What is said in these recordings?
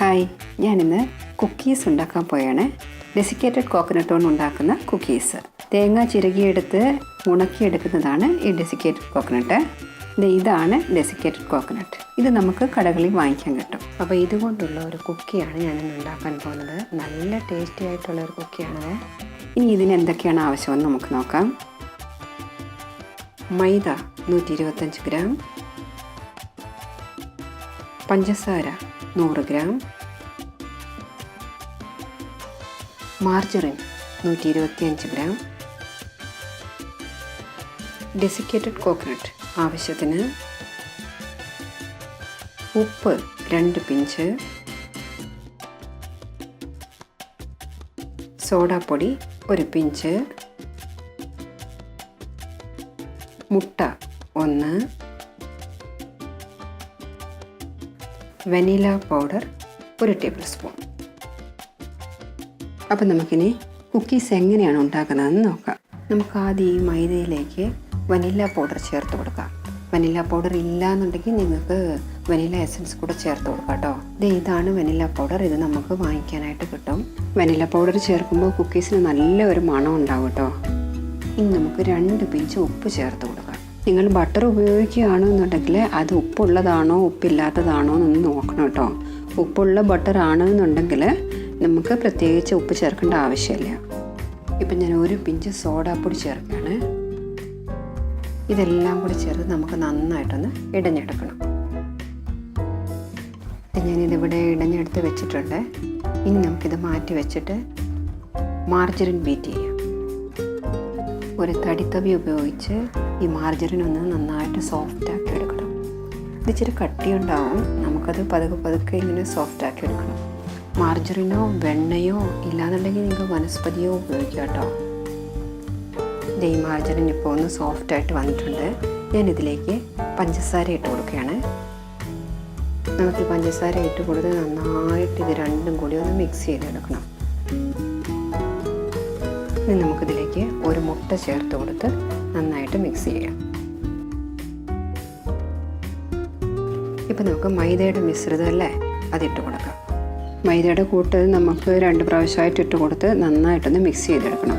Hi, ഞാനിന്ന് cookies ഉണ്ടാക്കാൻ പോയാണ്. ഡെസിക്കേറ്റഡ് കോക്കനട്ട് കൊണ്ട് ഉണ്ടാക്കുന്ന കുക്കീസ്. തേങ്ങ ചിരകിയെടുത്ത് ഉണക്കിയെടുക്കുന്നതാണ് ഈ ഡെസിക്കേറ്റഡ് കോക്കനട്ട്. ഇതാണ് ഡെസിക്കേറ്റഡ് കോക്കനട്ട്. ഇത് നമുക്ക് കടകളിൽ വാങ്ങിക്കാൻ കിട്ടും. അപ്പോൾ ഇതുകൊണ്ടുള്ള ഒരു കുക്കിയാണ് ഞാനിന്ന് ഉണ്ടാക്കാൻ പോകുന്നത്. നല്ല ടേസ്റ്റി ആയിട്ടുള്ള ഒരു കുക്കിയാണത്. ഇനി ഇതിന് എന്തൊക്കെയാണ് ആവശ്യമെന്ന് നമുക്ക് നോക്കാം. മൈദ 125 ഗ്രാം, പഞ്ചസാര 100 gram, margarine 125 gram, desiccated coconut ആവശ്യത്തിന്, ഉപ്പ് 2 പിഞ്ച്, സോഡാപ്പൊടി 1 പിഞ്ച്, മുട്ട 1, വനില പൗഡർ 1 ടേബിൾ സ്പൂൺ. അപ്പം നമുക്കിനി കുക്കീസ് എങ്ങനെയാണ് ഉണ്ടാക്കുന്നതെന്ന് നോക്കാം. നമുക്ക് ആദ്യം ഈ മൈദയിലേക്ക് വനില പൗഡർ ചേർത്ത് കൊടുക്കാം. വനില പൗഡർ ഇല്ലയെന്നുണ്ടെങ്കിൽ നിങ്ങൾക്ക് വനില എസൻസ് കൂടെ ചേർത്ത് കൊടുക്കാം കേട്ടോ. ഇതാണ് വനില പൗഡർ. ഇത് നമുക്ക് വാങ്ങിക്കാനായിട്ട് കിട്ടും. വനില പൗഡർ ചേർക്കുമ്പോൾ കുക്കീസിന് നല്ലൊരു മണം ഉണ്ടാവും കേട്ടോ. ഇനി നമുക്ക് 2 പിഞ്ച് ഉപ്പ് ചേർത്ത് കൊടുക്കാം. നിങ്ങൾ ബട്ടർ ഉപയോഗിക്കുകയാണെന്നുണ്ടെങ്കിൽ അത് ഉപ്പുള്ളതാണോ ഉപ്പില്ലാത്തതാണോ എന്നൊന്ന് നോക്കണം കേട്ടോ. ഉപ്പുള്ള ബട്ടർ ആണെന്നുണ്ടെങ്കിൽ നമുക്ക് പ്രത്യേകിച്ച് ഉപ്പ് ചേർക്കേണ്ട ആവശ്യമില്ല. ഇപ്പം ഞാൻ 1 പിഞ്ച് സോഡാപ്പൊടി ചേർക്കുകയാണ്. ഇതെല്ലാം കൂടി ചേർത്ത് നമുക്ക് നന്നായിട്ടൊന്ന് ഇടഞ്ഞെടുക്കണം. ഞാനിതിവിടെ ഇടഞ്ഞെടുത്ത് വെച്ചിട്ടുണ്ട്. ഇനി നമുക്കിത് മാറ്റി വെച്ചിട്ട് മാർജറിൻ ബീറ്റ് ചെയ്യാം. ഒരു തടിത്തവി ഉപയോഗിച്ച് ഈ മാർജറിൻ ഒന്ന് നന്നായിട്ട് സോഫ്റ്റാക്കി എടുക്കണം. ഇത് ഇച്ചിരി കട്ടിയുണ്ടാവും. നമുക്കത് പതുക്കെ ഇങ്ങനെ സോഫ്റ്റാക്കി എടുക്കണം. മാർജറിനോ വെണ്ണയോ ഇല്ലാന്നുണ്ടെങ്കിൽ നിങ്ങൾക്ക് വനസ്പതിയോ ഉപയോഗിക്കാം കേട്ടോ. ഈ മാർജറിൻ ഇപ്പോൾ ഒന്ന് സോഫ്റ്റായിട്ട് വന്നിട്ടുണ്ട്. ഞാനിതിലേക്ക് പഞ്ചസാര ഇട്ട് കൊടുക്കുകയാണ്. നമുക്ക് പഞ്ചസാര ഇട്ട് കൊടുത്ത് നന്നായിട്ട് ഇത് രണ്ടും കൂടി ഒന്ന് മിക്സ് ചെയ്തെടുക്കണം. ഇനി നമുക്കിതിലേക്ക് 1 മുട്ട ചേർത്ത് കൊടുത്ത് നന്നായിട്ട് മിക്സ് ചെയ്യാം. ഇപ്പം നമുക്ക് മൈദയുടെ മിശ്രിതം അല്ലേ, അതിട്ട് കൊടുക്കാം. മൈദയുടെ കൂട്ട് നമുക്ക് 2 പ്രാവശ്യമായിട്ട് ഇട്ട് കൊടുത്ത് നന്നായിട്ടൊന്ന് മിക്സ് ചെയ്തെടുക്കണം.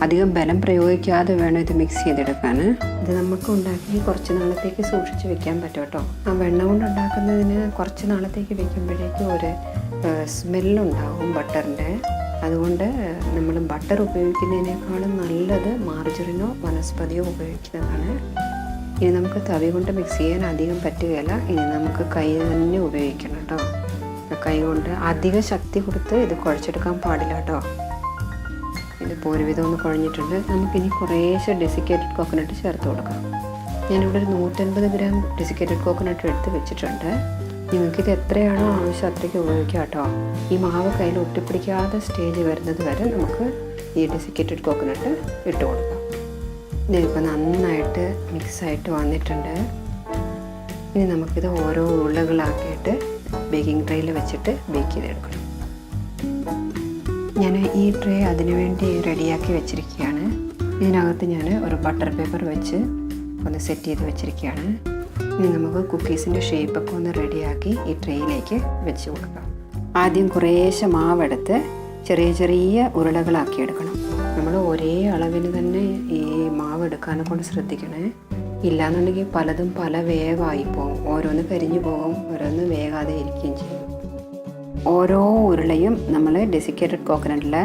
അധികം ബലം പ്രയോഗിക്കാതെ വേണം ഇത് മിക്സ് ചെയ്തെടുക്കാൻ. ഇത് നമുക്ക് ഉണ്ടാക്കി കുറച്ച് നാളത്തേക്ക് സൂക്ഷിച്ച് വെക്കാൻ പറ്റും കേട്ടോ. ആ വെണ്ണ കൊണ്ട് ഉണ്ടാക്കുന്നതിന് കുറച്ച് നാളത്തേക്ക് വെക്കുമ്പോഴേക്കും ഒരു സ്മെല്ലുണ്ടാവും ബട്ടറിൻ്റെ. അതുകൊണ്ട് നമ്മൾ ബട്ടർ ഉപയോഗിക്കുന്നതിനേക്കാളും നല്ലത് മാർജറിനോ വനസ്പതിയോ ഉപയോഗിക്കുന്നതാണ്. ഇനി നമുക്ക് തവി കൊണ്ട് മിക്സ് ചെയ്യാൻ അധികം പറ്റുകയില്ല. ഇനി നമുക്ക് കൈ തന്നെ ഉപയോഗിക്കണം കേട്ടോ. കൈ കൊണ്ട് അധിക ശക്തി കൊടുത്ത് ഇത് കുഴച്ചെടുക്കാൻ പാടില്ല കേട്ടോ. ഇതിപ്പോൾ ഒരുവിധം ഒന്ന് കുഴഞ്ഞിട്ടുണ്ട്. നമുക്കിനി കുറേശ്ശെ ഡെസിക്കേറ്റഡ് കോക്കനട്ട് ചേർത്ത് കൊടുക്കാം. ഞാനിവിടെ ഒരു 150 ഗ്രാം ഡെസിക്കേറ്റഡ് കോക്കനട്ട് എടുത്ത് വെച്ചിട്ടുണ്ട്. നിങ്ങൾക്കിത് എത്രയാണോ ആവശ്യം അത്രയ്ക്ക് ഉപയോഗിക്കാം കേട്ടോ. ഈ മാവ് കയ്യിൽ ഒട്ടിപ്പിടിക്കാത്ത സ്റ്റേജ് വരുന്നത് വരെ നമുക്ക് ഈ ഡെസിക്കേറ്റഡ് കോക്കനട്ട് ഇട്ട് കൊടുക്കാം. ഇതിപ്പോൾ നന്നായിട്ട് മിക്സായിട്ട് വന്നിട്ടുണ്ട്. ഇനി നമുക്കിത് ഓരോ ഉരുളകളാക്കിയിട്ട് ബേക്കിംഗ് ട്രേയിൽ വെച്ചിട്ട് ബേക്ക് ചെയ്തെടുക്കണം. ഞാൻ ഈ ട്രേ അതിനുവേണ്ടി റെഡിയാക്കി വെച്ചിരിക്കുകയാണ്. ഇതിനകത്ത് ഞാൻ ഒരു ബട്ടർ പേപ്പർ വെച്ച് ഒന്ന് സെറ്റ് ചെയ്ത് വെച്ചിരിക്കുകയാണ്. ഇനി നമുക്ക് കുക്കീസിൻ്റെ ഷേപ്പൊക്കെ ഒന്ന് റെഡിയാക്കി ഈ ട്രേയിലേക്ക് വെച്ച് കൊടുക്കാം. ആദ്യം കുറേശ്ശെ മാവെടുത്ത് ചെറിയ ഉരുളകളാക്കി എടുക്കണം. നമ്മൾ ഒരേ അളവിന് തന്നെ ഈ മാവ് എടുക്കാനെ കൊണ്ട് ശ്രദ്ധിക്കണേ. ഇല്ലാന്നുണ്ടെങ്കിൽ പലതും പല വേവായി പോകും. ഓരോന്ന് കരിഞ്ഞു പോകും, ഓരോന്ന് വേകാതെ ഇരിക്കുകയും ചെയ്യും. ഓരോ ഉരുളയും നമ്മൾ ഡെസിക്കേറ്റഡ് കോക്കനട്ടിൽ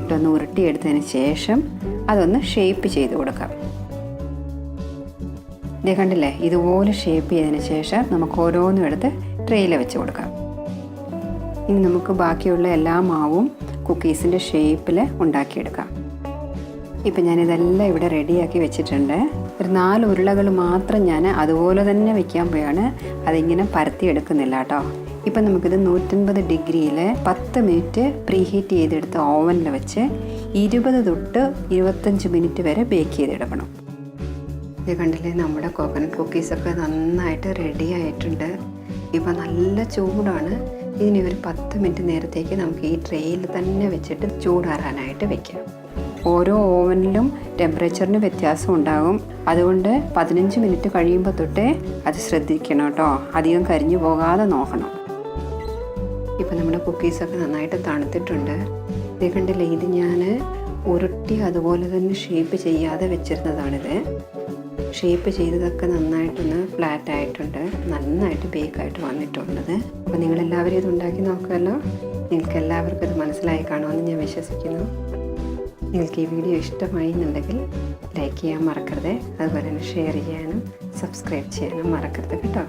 ഇട്ടൊന്ന് ഉരുട്ടിയെടുത്തതിന് ശേഷം അതൊന്ന് ഷേപ്പ് ചെയ്ത് കൊടുക്കാം. ഇത് കണ്ടില്ലേ, ഇതുപോലെ ഷേപ്പ് ചെയ്തതിന് ശേഷം നമുക്ക് ഓരോന്നും എടുത്ത് ട്രേയിൽ വെച്ച് കൊടുക്കാം. ഇനി നമുക്ക് ബാക്കിയുള്ള എല്ലാ മാവും കുക്കീസിൻ്റെ ഷേപ്പിൽ ഉണ്ടാക്കിയെടുക്കാം. ഇപ്പം ഞാനിതെല്ലാം ഇവിടെ റെഡിയാക്കി വെച്ചിട്ടുണ്ട്. ഒരു 4 ഉരുളകൾ മാത്രം ഞാൻ അതുപോലെ തന്നെ വെക്കാൻ പോയാണ്. അതിങ്ങനെ പരത്തി എടുക്കുന്നില്ല കേട്ടോ. ഇപ്പം നമുക്കിത് 150 ഡിഗ്രിയിൽ 10 മിനിറ്റ് പ്രീഹീറ്റ് ചെയ്തെടുത്ത് ഓവനിൽ വെച്ച് 20 തൊട്ട് 25 മിനിറ്റ് വരെ ബേക്ക് ചെയ്തെടുക്കണം. ഇത് കണ്ടില്ലേ, നമ്മുടെ കോക്കനട്ട് കുക്കീസൊക്കെ നന്നായിട്ട് റെഡി ആയിട്ടുണ്ട്. ഇപ്പം നല്ല ചൂടാണ്. ഇതിന് ഒരു 10 മിനിറ്റ് നേരത്തേക്ക് നമുക്ക് ഈ ട്രേയിൽ തന്നെ വെച്ചിട്ട് ചൂടാറാനായിട്ട് വെക്കാം. ഓരോ ഓവനിലും ടെമ്പറേച്ചറിന് വ്യത്യാസം ഉണ്ടാകും. അതുകൊണ്ട് 15 മിനിറ്റ് കഴിയുമ്പോൾ തൊട്ടേ അത് ശ്രദ്ധിക്കണം കേട്ടോ. അധികം കരിഞ്ഞു പോകാതെ നോക്കണം. ഇപ്പം നമ്മുടെ കുക്കീസൊക്കെ നന്നായിട്ട് തണുത്തിട്ടുണ്ട്. ഇത് കണ്ടില്ലേ, ഇത് ഞാൻ ഉരുട്ടി അതുപോലെ തന്നെ ഷേപ്പ് ചെയ്യാതെ വെച്ചിരുന്നതാണിത്. ഷേപ്പ് ചെയ്തതൊക്കെ നന്നായിട്ടൊന്ന് ഫ്ലാറ്റ് ആയിട്ടുണ്ട്, നന്നായിട്ട് ബേക്കായിട്ട് വന്നിട്ടുള്ളത്. അപ്പോൾ നിങ്ങളെല്ലാവരും ഇത് ഉണ്ടാക്കി നോക്കുമല്ലോ. നിങ്ങൾക്ക് എല്ലാവർക്കും ഇത് മനസ്സിലായി കാണുമെന്ന് ഞാൻ വിശ്വസിക്കുന്നു. നിങ്ങൾക്ക് ഈ വീഡിയോ ഇഷ്ടമായി എന്നുണ്ടെങ്കിൽ ലൈക്ക് ചെയ്യാൻ മറക്കരുത്. അതുപോലെ തന്നെ ഷെയർ ചെയ്യാനും സബ്സ്ക്രൈബ് ചെയ്യാനും മറക്കരുത് കേട്ടോ.